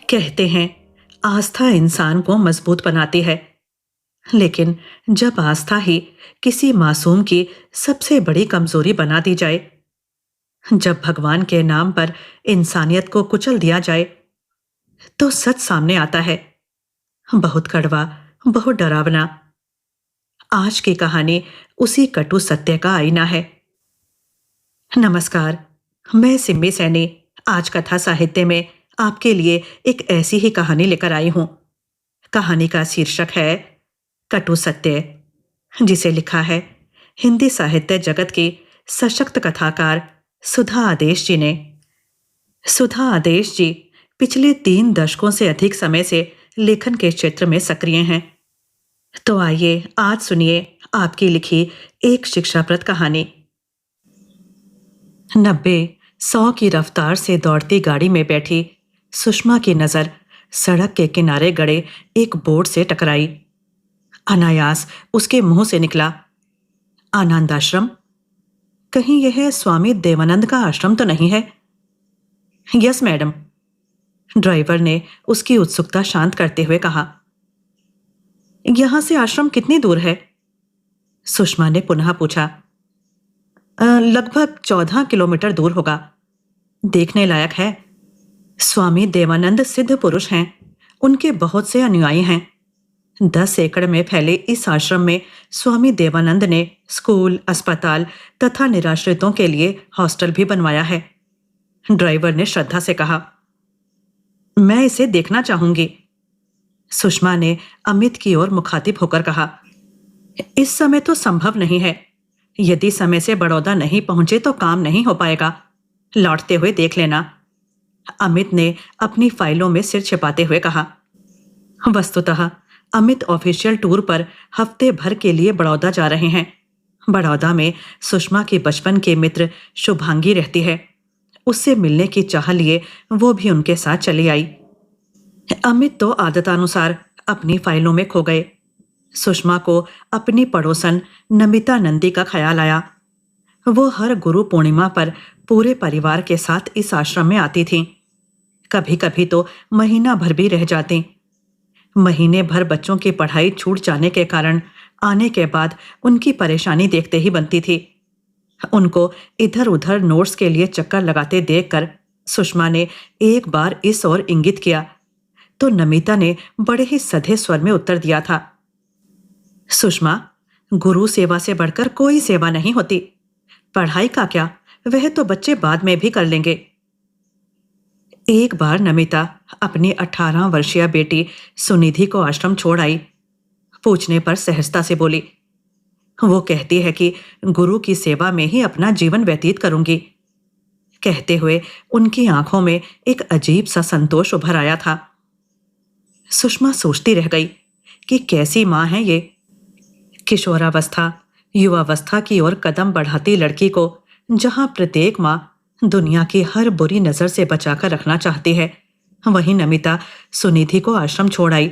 कहते हैं आस्था इंसान को मजबूत बनाती है, लेकिन जब आस्था ही किसी मासूम की सबसे बड़ी कमजोरी बना दी जाए, जब भगवान के नाम पर इंसानियत को कुचल दिया जाए, तो सच सामने आता है। बहुत कड़वा, बहुत डरावना। आज की कहानी उसी कटु सत्य का आईना है। नमस्कार, मैं सिम्मी सैनी आज कथा साहित्य में आपके लिए एक ऐसी ही कहानी लेकर आई हूं। कहानी का शीर्षक है कटु सत्य, जिसे लिखा है हिंदी साहित्य जगत की सशक्त कथाकार सुधा आदेश जी ने। सुधा आदेश जी पिछले 3 दशकों से अधिक समय से लेखन के क्षेत्र में सक्रिय हैं। तो आइए आज सुनिए आपकी लिखी एक शिक्षाप्रद कहानी। 90-100 की रफ्तार से दौड़ती गाड़ी में बैठी सुषमा की नजर सड़क के किनारे गड़े एक बोर्ड से टकराई। अनायास उसके मुंह से निकला, आनंद आश्रम। कहीं यह स्वामी देवानंद का आश्रम तो नहीं है? यस मैडम, ड्राइवर ने उसकी उत्सुकता शांत करते हुए कहा। यहां से आश्रम कितनी दूर है? सुषमा ने पुनः पूछा। लगभग 14 किलोमीटर दूर होगा। देखने लायक है। स्वामी देवानंद सिद्ध पुरुष हैं। उनके बहुत से अनुयायी हैं। 10 एकड़ में फैले इस आश्रम में स्वामी देवानंद ने स्कूल, अस्पताल तथा निराश्रितों के लिए हॉस्टल भी बनवाया है। ड्राइवर ने श्रद्धा से कहा। मैं इसे देखना चाहूंगी। सुषमा ने अमित की ओर मुखातिब होकर कहा। इस समय तो संभव नहीं है। यदि समय से बड़ौदा नहीं पहुंचे तो काम नहीं हो पाएगा। लौटते हुए देख लेना। अमित ने अपनी फाइलों में सिर छिपाते हुए कहा। वस्तुतः अमित ऑफिशियल टूर पर हफ्ते भर के लिए बड़ौदा जा रहे हैं। बड़ौदा में सुषमा के बचपन के मित्र शुभांगी रहती है। उससे मिलने की चाह लिए वो भी उनके साथ चली आई। अमित तो आदतानुसार अपनी फाइलों में खो गए। सुषमा को अपनी पड़ोसन नमिता नंदी का ख्याल आया। वो हर गुरु पूर्णिमा पर पूरे परिवार के साथ इस आश्रम में आती थीं। कभी कभी तो महीना भर भी रह जाती। महीने भर बच्चों की पढ़ाई छूट जाने के कारण आने के बाद उनकी परेशानी देखते ही बनती थी। उनको इधर उधर नोट्स के लिए चक्कर लगाते देखकर सुषमा ने एक बार इस ओर इंगित किया तो नमिता ने बड़े ही सधे स्वर में उत्तर दिया था। सुषमा, गुरु सेवा से बढ़कर कोई सेवा नहीं होती। पढ़ाई का क्या, वह तो बच्चे बाद में भी कर लेंगे। एक बार नमिता अपनी 18 वर्षीय बेटी सुनिधि को आश्रम छोड़ आई। पूछने पर सहजता से बोली, वो कहती है कि गुरु की सेवा में ही अपना जीवन व्यतीत करूंगी। कहते हुए उनकी आंखों में एक अजीब सा संतोष उभर आया था। सुषमा सोचती रह गई कि कैसी मां है ये। किशोरावस्था, युवावस्था की ओर कदम बढ़ाती लड़की को जहां प्रत्येक मां दुनिया की हर बुरी नजर से बचाकर रखना चाहती है, वहीं नमिता सुनिधि को आश्रम छोड़ आई।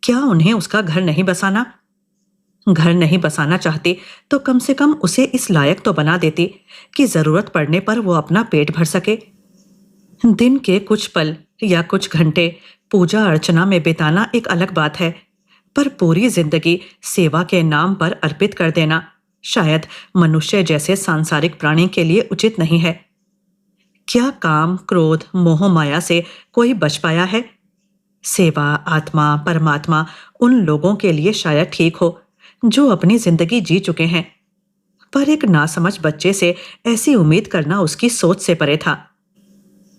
क्या उन्हें उसका घर नहीं बसाना? घर नहीं बसाना चाहती तो कम से कम उसे इस लायक तो बना देती कि जरूरत पड़ने पर वो अपना पेट भर सके। दिन के कुछ पल या कुछ घंटे पूजा अर्चना में बिताना एक अलग बात है, पर पूरी जिंदगी सेवा के नाम पर अर्पित कर देना शायद मनुष्य जैसे सांसारिक प्राणी के लिए उचित नहीं है। क्या काम, क्रोध, मोह माया से कोई बच पाया है? सेवा, आत्मा, परमात्मा उन लोगों के लिए शायद ठीक हो जो अपनी जिंदगी जी चुके हैं, पर एक नासमझ बच्चे से ऐसी उम्मीद करना उसकी सोच से परे था।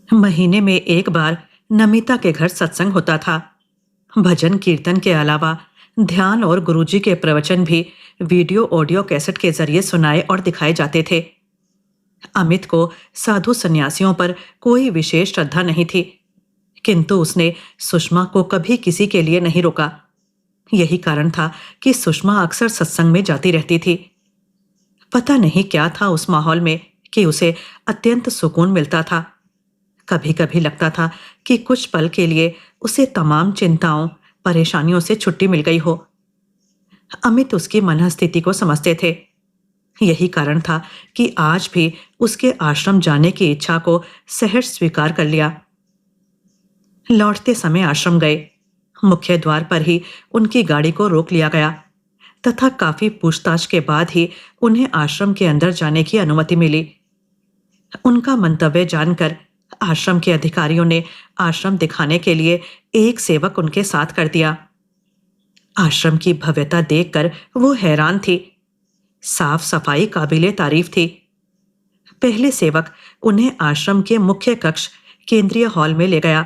महीने में एक बार नमिता के घर सत्संग होता था। भजन कीर्तन के अलावा ध्यान और गुरुजी के प्रवचन भी वीडियो ऑडियो कैसेट के जरिए सुनाए और दिखाए जाते थे। अमित को साधु सन्यासियों पर कोई विशेष श्रद्धा नहीं थी, किंतु उसने सुषमा को कभी किसी के लिए नहीं रोका। यही कारण था कि सुषमा अक्सर सत्संग में जाती रहती थी। पता नहीं क्या था उस माहौल में कि उसे अत्यंत सुकून मिलता था। कभी कभी लगता था कि कुछ पल के लिए उसे तमाम चिंताओं, परेशानियों से छुट्टी मिल गई हो। अमित उसकी मनःस्थिति को समझते थे। यही कारण था कि आज भी उसके आश्रम जाने की इच्छा को सहर्ष स्वीकार कर लिया। लौटते समय आश्रम गए। मुख्य द्वार पर ही उनकी गाड़ी को रोक लिया गया तथा काफी पूछताछ के बाद ही उन्हें आश्रम के अंदर जाने की अनुमति मिली। उनका मंतव्य जानकर आश्रम के अधिकारियों ने आश्रम दिखाने के लिए एक सेवक उनके साथ कर दिया। आश्रम की भव्यता देखकर वो हैरान थी। साफ सफाई काबिले तारीफ थी। पहले सेवक उन्हें आश्रम के मुख्य कक्ष केंद्रीय हॉल में ले गया।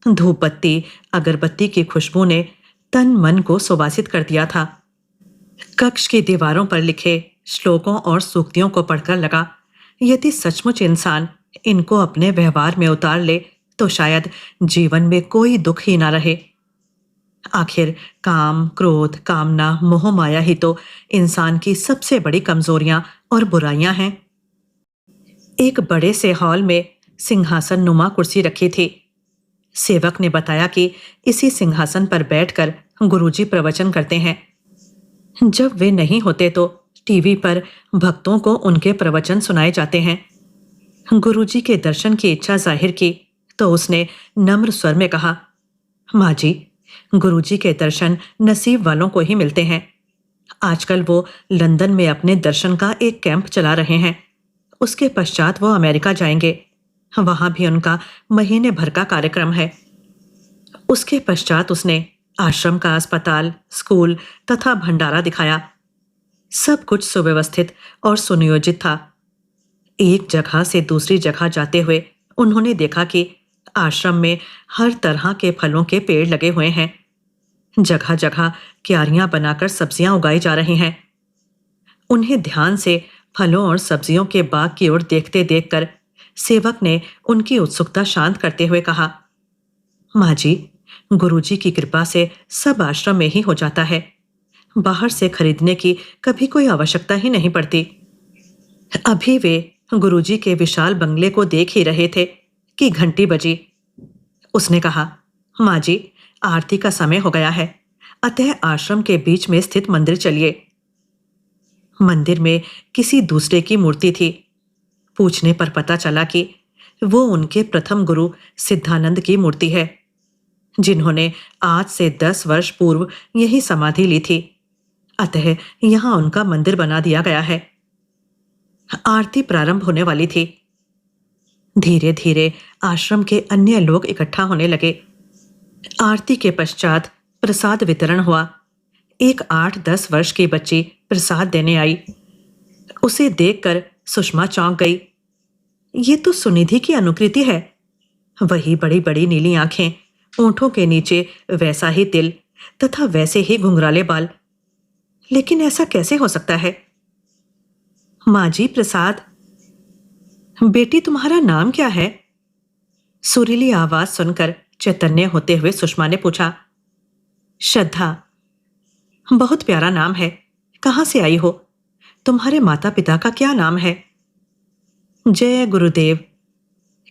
धूप बत्ती अगरबत्ती की खुशबू ने तन मन को सुवासित कर दिया था। कक्ष की दीवारों पर लिखे श्लोकों और सूक्तियों को पढ़कर लगा, यदि सचमुच इंसान इनको अपने व्यवहार में उतार ले तो शायद जीवन में कोई दुख ही ना रहे। आखिर काम, क्रोध, कामना, मोह माया ही तो इंसान की सबसे बड़ी कमजोरियां और बुराइयां हैं। एक बड़े से हॉल में सिंहासन नुमा कुर्सी रखी थी। सेवक ने बताया कि इसी सिंहासन पर बैठकर गुरुजी प्रवचन करते हैं। जब वे नहीं होते तो टीवी पर भक्तों को उनके प्रवचन सुनाए जाते हैं। गुरुजी के दर्शन की इच्छा जाहिर की तो उसने नम्र स्वर में कहा, माँ जी, गुरुजी के दर्शन नसीब वालों को ही मिलते हैं। आजकल वो लंदन में अपने दर्शन का एक कैंप चला रहे हैं। उसके पश्चात वो अमेरिका जाएंगे। वहां भी उनका महीने भर का कार्यक्रम है। उसके पश्चात उसने आश्रम का अस्पताल, स्कूल तथा भंडारा दिखाया। सब कुछ सुव्यवस्थित और सुनियोजित था। एक जगह से दूसरी जगह जाते हुए उन्होंने देखा कि आश्रम में हर तरह के फलों के पेड़ लगे हुए हैं। जगह जगह क्यारियां बनाकर सब्जियां उगाई जा रही हैं। उन्हें ध्यान से फलों और सब्जियों के बाग की ओर देखते देखकर सेवक ने उनकी उत्सुकता शांत करते हुए कहा, माँ जी, गुरुजी की कृपा से सब आश्रम में ही हो जाता है। बाहर से खरीदने की कभी कोई आवश्यकता ही नहीं पड़ती। अभी वे गुरुजी के विशाल बंगले को देख ही रहे थे कि घंटी बजी। उसने कहा, माँ जी, आरती का समय हो गया है, अतः आश्रम के बीच में स्थित मंदिर चलिए। मंदिर में किसी दूसरे की मूर्ति थी। पूछने पर पता चला कि वो उनके प्रथम गुरु सिद्धानंद की मूर्ति है, जिन्होंने आज से 10 वर्ष पूर्व यही समाधि ली थी। अतः यहां उनका मंदिर बना दिया गया है। आरती प्रारंभ होने वाली थी। धीरे धीरे आश्रम के अन्य लोग इकट्ठा होने लगे। आरती के पश्चात प्रसाद वितरण हुआ। एक 8-10 वर्ष की बच्ची प्रसाद देने आई। उसे देखकर सुषमा चौंक गई। ये तो सुनिधि की अनुकृति है। वही बड़ी बड़ी नीली आंखें, ओंठों के नीचे वैसा ही तिल तथा वैसे ही घुंघराले बाल। लेकिन ऐसा कैसे हो सकता है? माँ जी, प्रसाद। बेटी, तुम्हारा नाम क्या है? सुरीली आवाज सुनकर चैतन्य होते हुए सुषमा ने पूछा। श्रद्धा। बहुत प्यारा नाम है। कहाँ से आई हो? तुम्हारे माता पिता का क्या नाम है? जय गुरुदेव,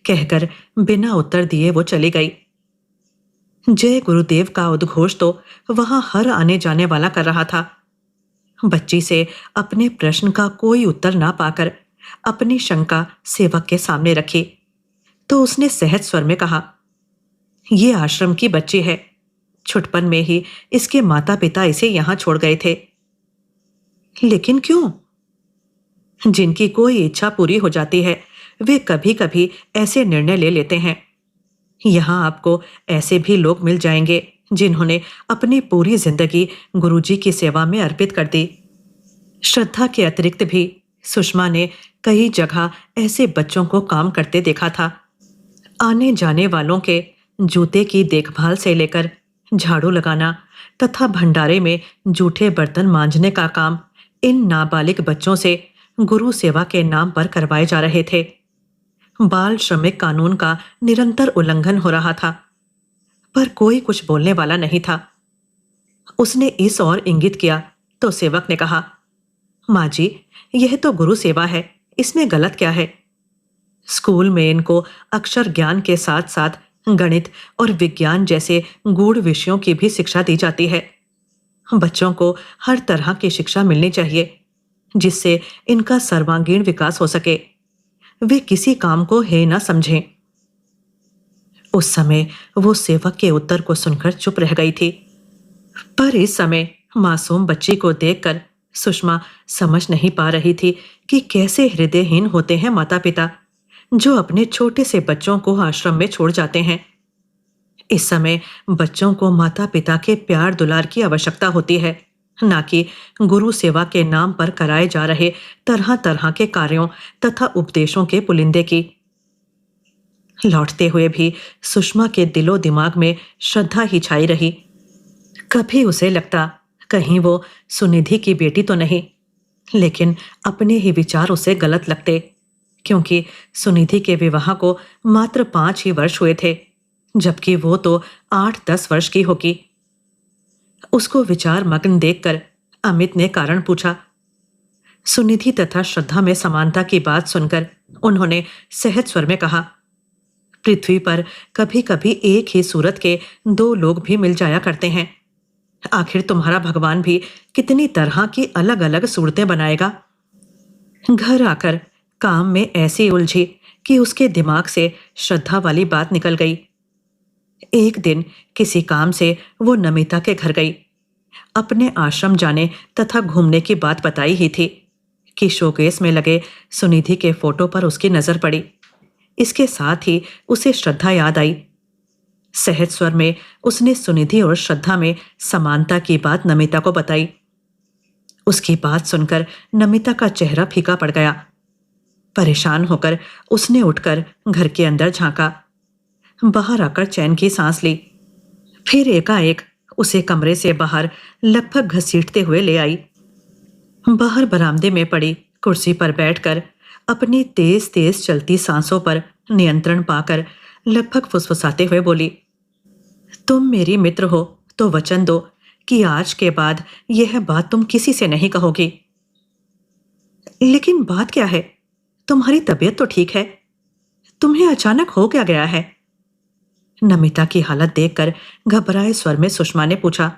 कहकर बिना उत्तर दिए वो चली गई। जय गुरुदेव का उद्घोष तो वहां हर आने जाने वाला कर रहा था। बच्ची से अपने प्रश्न का कोई उत्तर ना पाकर अपनी शंका सेवक के सामने रखी तो उसने सहज स्वर में कहा, ये आश्रम की बच्ची है। छुटपन में ही इसके माता पिता इसे यहां छोड़ गए थे। लेकिन क्यों? जिनकी कोई इच्छा पूरी हो जाती है वे कभी कभी ऐसे निर्णय ले लेते हैं। यहां आपको ऐसे भी लोग मिल जाएंगे जिन्होंने अपनी पूरी जिंदगी गुरुजी की सेवा में अर्पित कर दी। श्रद्धा के अतिरिक्त भी सुषमा ने कई जगह ऐसे बच्चों को काम करते देखा था। आने जाने वालों के जूते की देखभाल से लेकर झाड़ू लगाना तथा भंडारे में जूठे बर्तन मांजने का काम इन नाबालिग बच्चों से गुरु सेवा के नाम पर करवाए जा रहे थे। बाल श्रमिक कानून का निरंतर उल्लंघन हो रहा था, पर कोई कुछ बोलने वाला नहीं था। उसने इस ओर इंगित किया तो सेवक ने कहा, माँ जी, यह तो गुरु सेवा है, इसमें गलत क्या है? स्कूल में इनको अक्षर ज्ञान के साथ साथ गणित और विज्ञान जैसे गूढ़ विषयों की भी शिक्षा दी जाती है। बच्चों को हर तरह की शिक्षा मिलनी चाहिए जिससे इनका सर्वांगीण विकास हो सके। वे किसी काम को हे ना समझें। उस समय वो सेवक के उत्तर को सुनकर चुप रह गई थी। पर इस समय मासूम बच्ची को देखकर सुषमा समझ नहीं पा रही थी कि कैसे हृदयहीन होते हैं माता पिता जो अपने छोटे से बच्चों को आश्रम में छोड़ जाते हैं। इस समय बच्चों को माता पिता के प्यार दुलार की आवश्यकता होती है, ना कि गुरु सेवा के नाम पर कराए जा रहे तरह तरह के कार्यों तथा उपदेशों के पुलिंदे की। लौटते हुए भी सुषमा के दिलो दिमाग में श्रद्धा ही छाई रही। कभी उसे लगता कहीं वो सुनिधि की बेटी तो नहीं, लेकिन अपने ही विचार उसे गलत लगते, क्योंकि सुनिधि के विवाह को मात्र 5 ही वर्ष हुए थे, जबकि वो तो 8-10 वर्ष की होगी। उसको विचार मग्न देखकर अमित ने कारण पूछा। सुनिधि तथा श्रद्धा में समानता की बात सुनकर उन्होंने सहज स्वर में कहा, पृथ्वी पर कभी कभी एक ही सूरत के 2 लोग भी मिल जाया करते हैं। आखिर तुम्हारा भगवान भी कितनी तरह की अलग अलग सूरतें बनाएगा। घर आकर काम में ऐसी उलझी कि उसके दिमाग से श्रद्धा वाली बात निकल गई। एक दिन किसी काम से वो नमिता के घर गई। अपने आश्रम जाने तथा घूमने की बात बताई ही थी कि शोकेस में लगे सुनिधि के फोटो पर उसकी नजर पड़ी। इसके साथ ही उसे श्रद्धा याद आई। सहज स्वर में उसने सुनिधि और श्रद्धा में समानता की बात नमिता को बताई। उसकी बात सुनकर नमिता का चेहरा फीका पड़ गया। परेशान होकर उसने उठकर घर के अंदर झांका, बाहर आकर चैन की सांस ली। फिर एकाएक उसे कमरे से बाहर लगभग घसीटते हुए ले आई। बाहर बरामदे में पड़ी कुर्सी पर बैठकर अपनी तेज तेज चलती सांसों पर नियंत्रण पाकर लगभग फुसफुसाते हुए बोली, तुम मेरी मित्र हो तो वचन दो कि आज के बाद यह बात तुम किसी से नहीं कहोगी। लेकिन बात क्या है? तुम्हारी तबीयत तो ठीक है, तुम्हें अचानक हो क्या गया है? नमिता की हालत देखकर घबराए स्वर में सुषमा ने पूछा।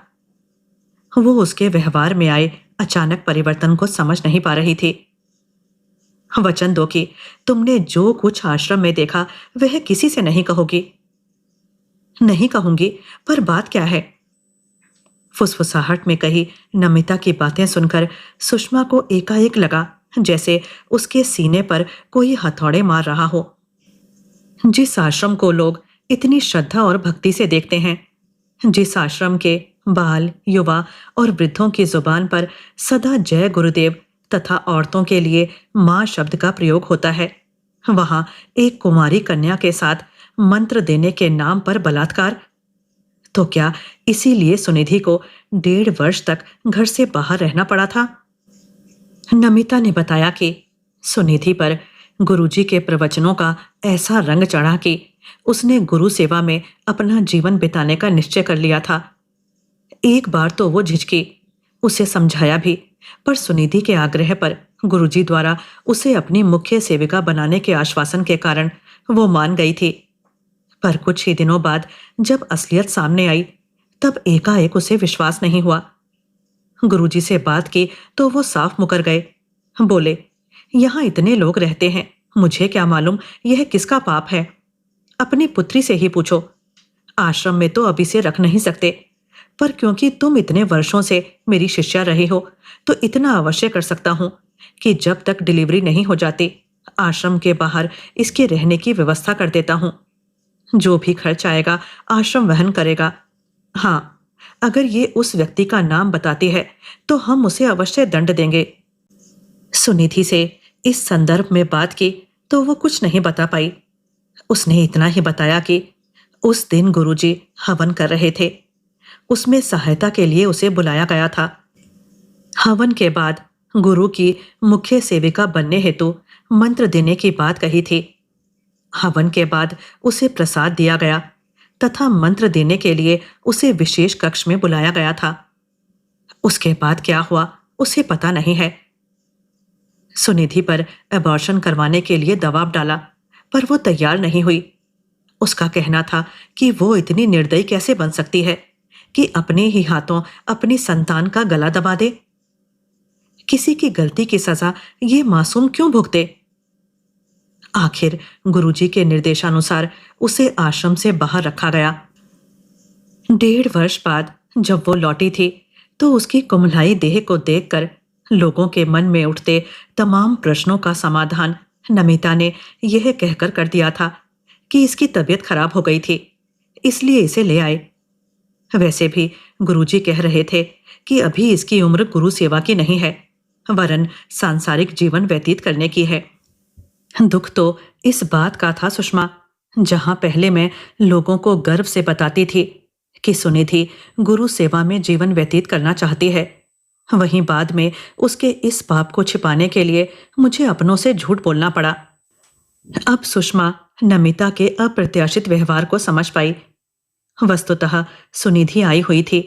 वो उसके व्यवहार में आए अचानक परिवर्तन को समझ नहीं पा रही थी। वचन दो कि तुमने जो कुछ आश्रम में देखा वह किसी से नहीं कहोगी। नहीं कहूंगी, पर बात क्या है? फुसफुसाहट में कही नमिता की बातें सुनकर सुषमा को एकाएक लगा जैसे उसके सीने पर कोई हथौड़े मार रहा हो। जिस आश्रम को लोग इतनी श्रद्धा और भक्ति से देखते हैं, जिस आश्रम के बाल, युवा और वृद्धों की जुबान पर सदा जय गुरुदेव तथा औरतों के लिए मां शब्द का प्रयोग होता है, वहां एक कुमारी कन्या के साथ मंत्र देने के नाम पर बलात्कार। तो क्या इसीलिए सुनिधि को 1.5 वर्ष तक घर से बाहर रहना पड़ा था? नमिता ने बताया कि सुनिधि पर गुरुजी के प्रवचनों का ऐसा रंग चढ़ा कि उसने गुरु सेवा में अपना जीवन बिताने का निश्चय कर लिया था। एक बार तो वो झिझकी, उसे समझाया भी, पर सुनिधि के आग्रह पर गुरुजी द्वारा उसे अपनी मुख्य सेविका बनाने के आश्वासन के कारण वो मान गई थी। पर कुछ ही दिनों बाद जब असलियत सामने आई, तब एकाएक उसे विश्वास नहीं हुआ। गुरुजी से बात की तो वो साफ मुकर गए। बोले, यहाँ इतने लोग रहते हैं, मुझे क्या मालूम यह किसका पाप है? अपनी पुत्री से ही पूछो। आश्रम में तो अभी से रख नहीं सकते, पर क्योंकि तुम इतने वर्षों से मेरी शिष्या रही हो, तो इतना अवश्य कर सकता हूं कि जब तक डिलीवरी नहीं हो जाती, आश्रम के बाहर इसके रहने की व्यवस्था कर देता हूं। जो भी खर्च आएगा आश्रम वहन करेगा। हाँ, अगर ये उस व्यक्ति का नाम बताती है तो हम उसे अवश्य दंड देंगे। सुनिधि से इस संदर्भ में बात की तो वो कुछ नहीं बता पाई। उसने इतना ही बताया कि उस दिन गुरुजी हवन कर रहे थे, उसमें सहायता के लिए उसे बुलाया गया था। हवन के बाद गुरु की मुख्य सेविका बनने हेतु मंत्र देने की बात कही थी। हवन के बाद उसे प्रसाद दिया गया तथा मंत्र देने के लिए उसे विशेष कक्ष में बुलाया गया था। उसके बाद क्या हुआ उसे पता नहीं है। सुनिधि पर अबॉर्शन करवाने के लिए दबाव डाला, पर वो तैयार नहीं हुई। उसका कहना था कि वो इतनी निर्दयी कैसे बन सकती है कि अपने ही हाथों अपनी संतान का गला दबा दे। किसी की गलती की सजा ये मासूम क्यों भुगते? आखिर गुरुजी के निर्देशानुसार उसे आश्रम से बाहर रखा गया। 1.5 वर्ष बाद जब वो लौटी थी, तो उसकी कुम्हलाई देह को देखकर लोगों के मन में उठते तमाम प्रश्नों का समाधान नमिता ने यह कहकर कर दिया था कि इसकी तबीयत खराब हो गई थी, इसलिए इसे ले आए। वैसे भी गुरुजी कह रहे थे कि अभी इसकी उम्र गुरु सेवा की नहीं है, वरन सांसारिक जीवन व्यतीत करने की है। दुख तो इस बात का था सुषमा, जहां पहले मैं लोगों को गर्व से बताती थी कि सुनिधि गुरु सेवा में जीवन व्यतीत करना चाहती है, वहीं बाद में उसके इस पाप को छिपाने के लिए मुझे अपनों से झूठ बोलना पड़ा। अब सुषमा नमिता के अप्रत्याशित व्यवहार को समझ पाई। वस्तुतः सुनिधि आई हुई थी।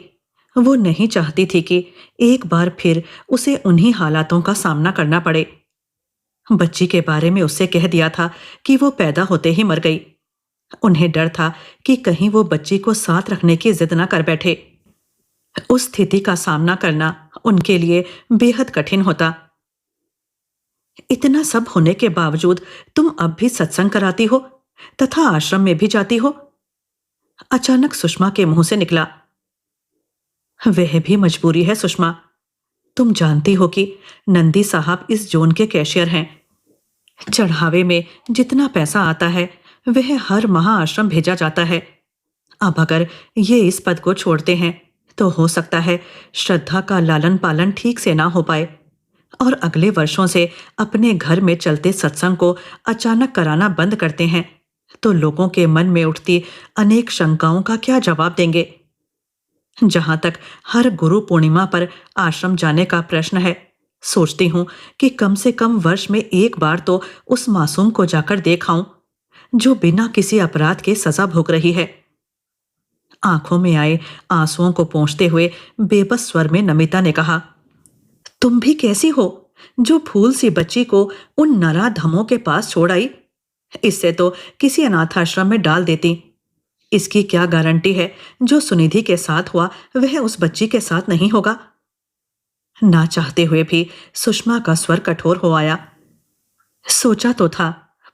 वो नहीं चाहती थी कि एक बार फिर उसे उन्हीं हालातों का सामना करना पड़े। बच्ची के बारे में उससे कह दिया था कि वो पैदा होते ही मर गई। उन्हें डर था कि कहीं वो बच्ची को साथ रखने की जिद न कर बैठे। उस स्थिति का सामना करना उनके लिए बेहद कठिन होता। इतना सब होने के बावजूद तुम अब भी सत्संग कराती हो तथा आश्रम में भी जाती हो? अचानक सुषमा के मुंह से निकला। वह भी मजबूरी है सुषमा। तुम जानती हो कि नंदी साहब इस जोन के कैशियर हैं। चढ़ावे में जितना पैसा आता है वह हर माह आश्रम भेजा जाता है। अब अगर ये इस पद को छोड़ते हैं तो हो सकता है श्रद्धा का लालन पालन ठीक से ना हो पाए, और अगले वर्षों से अपने घर में चलते सत्संग को अचानक कराना बंद करते हैं तो लोगों के मन में उठती अनेक शंकाओं का क्या जवाब देंगे। जहां तक हर गुरु पूर्णिमा पर आश्रम जाने का प्रश्न है, सोचती हूं कि कम से कम वर्ष में एक बार तो उस मासूम को जाकर देख आऊं जो बिना किसी अपराध के सजा भोग रही है। आंखों में आए आंसुओं को पोंछते हुए बेबस स्वर में नमिता ने कहा, तुम भी कैसी हो जो फूल सी बच्ची को उन नराधमों के पास छोड़ आई? इससे तो किसी अनाथ आश्रम में डाल देती। इसकी क्या गारंटी है जो सुनिधि के साथ हुआ वह उस बच्ची के साथ नहीं होगा? ना चाहते हुए भी सुषमा का स्वर कठोर हो आया। सोचा तो था,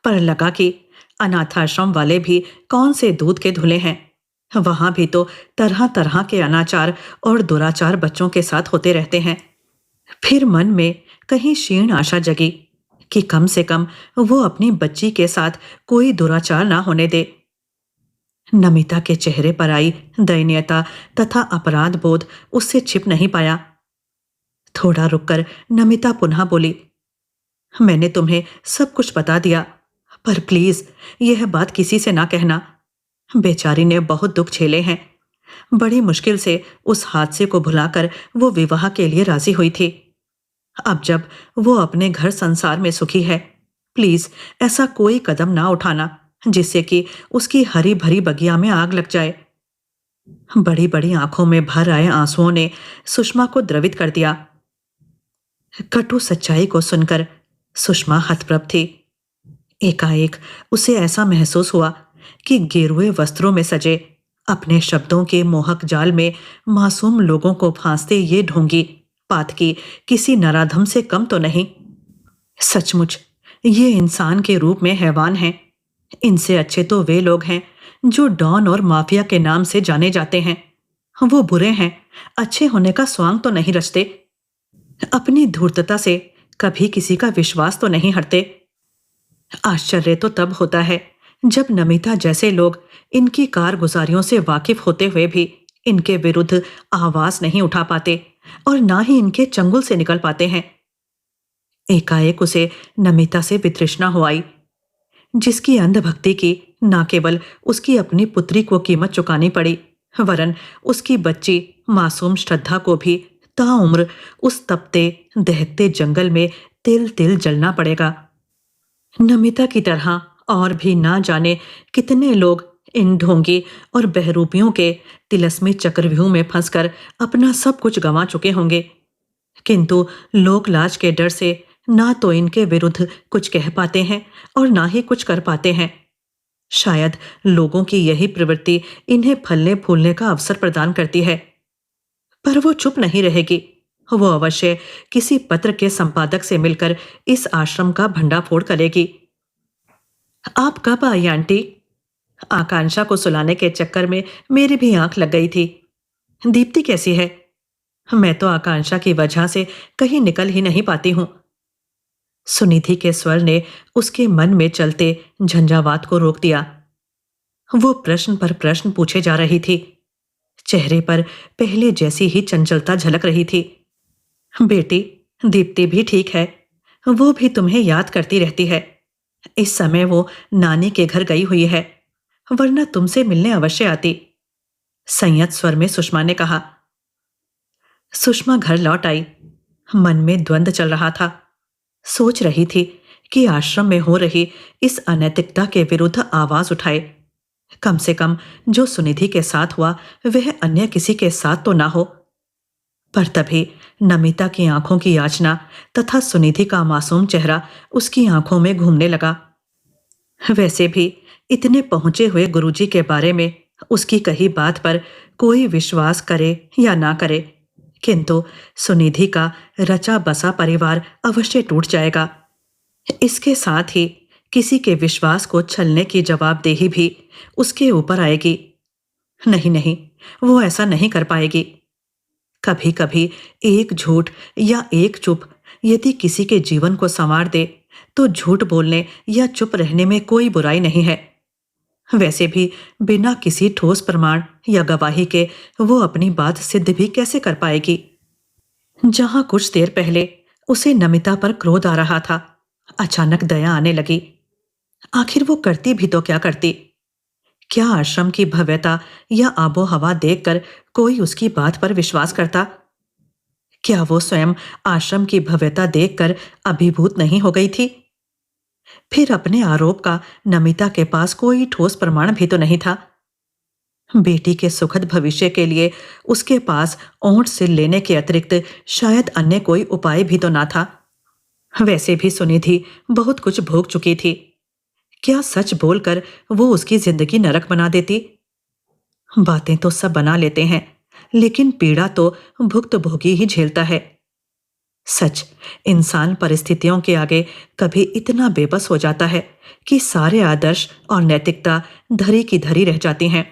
पर लगा कि अनाथाश्रम वाले भी कौन से दूध के धुले हैं। वहां भी तो तरह तरह के अनाचार और दुराचार बच्चों के साथ होते रहते हैं। फिर मन में कहीं क्षीण आशा जगी कि कम से कम वो अपनी बच्ची के साथ कोई दुराचार ना होने दे। नमिता के चेहरे पर आई दयनीयता तथा अपराध बोध उससे छिप नहीं पाया। थोड़ा रुककर नमिता पुनः बोली, मैंने तुम्हें सब कुछ बता दिया, पर प्लीज यह बात किसी से ना कहना। बेचारी ने बहुत दुख झेले हैं। बड़ी मुश्किल से उस हादसे को भुलाकर वो विवाह के लिए राजी हुई थी। अब जब वो अपने घर संसार में सुखी है, प्लीज ऐसा कोई कदम ना उठाना जिससे कि उसकी हरी भरी बगिया में आग लग जाए। बड़ी बड़ी आंखों में भर आए आंसुओं ने सुषमा को द्रवित कर दिया। कटु सच्चाई को सुनकर सुषमा हतप्रभ थी। एकाएक उसे ऐसा महसूस हुआ कि गेरुए वस्त्रों में सजे अपने शब्दों के मोहक जाल में मासूम लोगों को फांसते ये ढोंगी पातकी किसी नराधम से कम तो नहीं। सचमुच ये इंसान के रूप में हैवान हैं। इनसे अच्छे तो वे लोग हैं जो डॉन और माफिया के नाम से जाने जाते हैं। वो बुरे हैं, अच्छे होने का स्वांग तो नहीं रचते। अपनी धूर्तता से कभी किसी का विश्वास तो नहीं हटते। आश्चर्य तो तब होता है जब नमिता जैसे लोग इनकी कारगुजारियों से वाकिफ होते हुए भी इनके विरुद्ध आवाज नहीं उठा पाते और ना ही इनके चंगुल से निकल पाते हैं। एकाएक उसे नमिता से वितृष्णा हो आई, जिसकी अंधभक्ति की न केवल उसकी अपनी पुत्री को कीमत चुकानी पड़ी, वरन उसकी बच्ची मासूम श्रद्धा को भी ताउम्र उस तपते दहकते जंगल में तिल तिल जलना पड़ेगा। नमिता की तरह और भी ना जाने कितने लोग इन ढोंगी और बहरूपियों के तिलस्मी चक्रव्यूह में फंसकर अपना सब कुछ गंवा चुके होंगे, किंतु लोक लाज के डर से ना तो इनके विरुद्ध कुछ कह पाते हैं और ना ही कुछ कर पाते हैं। शायद लोगों की यही प्रवृत्ति इन्हें फलने फूलने का अवसर प्रदान करती है। पर वो चुप नहीं रहेगी। वो अवश्य किसी पत्र के संपादक से मिलकर इस आश्रम का भंडाफोड़ करेगी। आप कब आई आंटी? आकांक्षा को सुलाने के चक्कर में मेरी भी आंख लग गई थी। दीप्ति कैसी है? मैं तो आकांक्षा की वजह से कहीं निकल ही नहीं पाती हूँ। सुनिधि के स्वर ने उसके मन में चलते झंझावात को रोक दिया। वो प्रश्न पर प्रश्न पूछे जा रही थी। चेहरे पर पहले जैसी ही चंचलता झलक रही थी। बेटी, दीप्ति भी ठीक है। वो भी तुम्हें याद करती रहती है। इस समय वो नानी के घर गई हुई है, वरना तुमसे मिलने अवश्य आती। संयत स्वर में सुषमा ने कहा। सुषमा घर लौट आई। मन में द्वंद चल रहा था। सोच रही थी कि आश्रम में हो रही इस अनैतिकता के विरुद्ध आवाज उठाए। कम से कम जो सुनिधि के साथ हुआ वह अन्य किसी के साथ तो ना हो। पर तभी नमिता की आंखों की याचना तथा सुनिधि का मासूम चेहरा उसकी आंखों में घूमने लगा। वैसे भी इतने पहुंचे हुए गुरुजी के बारे में उसकी कही बात पर कोई विश्वास करे या ना करे, किंतु सुनिधि का रचा बसा परिवार अवश्य टूट जाएगा। इसके साथ ही किसी के विश्वास को छलने की जवाबदेही भी उसके ऊपर आएगी। नहीं नहीं, वो ऐसा नहीं कर पाएगी। कभी कभी एक झूठ या एक चुप यदि किसी के जीवन को संवार दे तो झूठ बोलने या चुप रहने में कोई बुराई नहीं है। वैसे भी बिना किसी ठोस प्रमाण या गवाही के वो अपनी बात सिद्ध भी कैसे कर पाएगी। जहां कुछ देर पहले उसे नमिता पर क्रोध आ रहा था, अचानक दया आने लगी। आखिर वो करती भी तो क्या करती? क्या आश्रम की भव्यता या आबो हवा देखकर कोई उसकी बात पर विश्वास करता? क्या वो स्वयं आश्रम की भव्यता देखकर अभिभूत नहीं हो गई थी? फिर अपने आरोप का नमिता के पास कोई ठोस प्रमाण भी तो नहीं था। बेटी के सुखद भविष्य के लिए उसके पास ओंठ से लेने के अतिरिक्त शायद अन्य कोई उपाय भी तो ना था। वैसे भी सुनिधि बहुत कुछ भोग चुकी थी। क्या सच बोलकर वो उसकी जिंदगी नरक बना देती? बातें तो सब बना लेते हैं, लेकिन पीड़ा तो भुक्तभोगी ही झेलता है। सच, इंसान परिस्थितियों के आगे कभी इतना बेबस हो जाता है कि सारे आदर्श और नैतिकता धरी की धरी रह जाती हैं।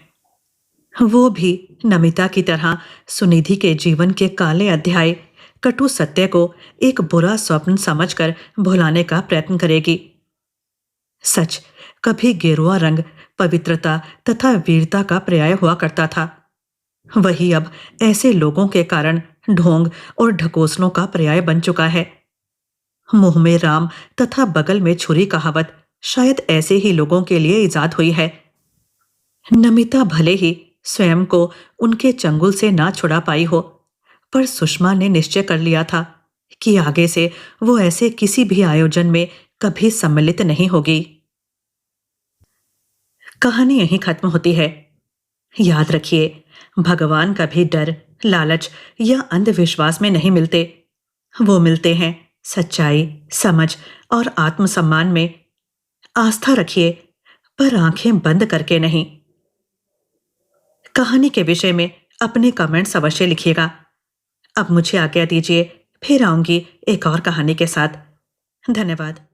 वो भी नमिता की तरह सुनिधि के जीवन के काले अध्याय, कटु सत्य को एक बुरा स्वप्न समझकर भुलाने का प्रयत्न करेगी। सच, कभी गेरुआ रंग पवित्रता तथा वीरता का पर्याय हुआ करता था। वही अब ऐसे लोगों के कारण ढोंग और ढकोसलों का पर्याय बन चुका है। मुंह में राम तथा बगल में छुरी कहावत शायद ऐसे ही लोगों के लिए इजाद हुई है। नमिता भले ही स्वयं को उनके चंगुल से ना छुड़ा पाई हो, पर सुषमा ने निश्चय कर लिया था कि आगे से वो ऐसे किसी भी आयोजन में कभी सम्मिलित नहीं होगी। कहानी यहीं खत्म होती है। याद रखिए, भगवान कभी डर, लालच या अंधविश्वास में नहीं मिलते। वो मिलते हैं सच्चाई, समझ और आत्मसम्मान में। आस्था रखिए, पर आंखें बंद करके नहीं। कहानी के विषय में अपने कमेंट्स अवश्य लिखिएगा। अब मुझे आज्ञा दीजिए, फिर आऊंगी एक और कहानी के साथ। धन्यवाद।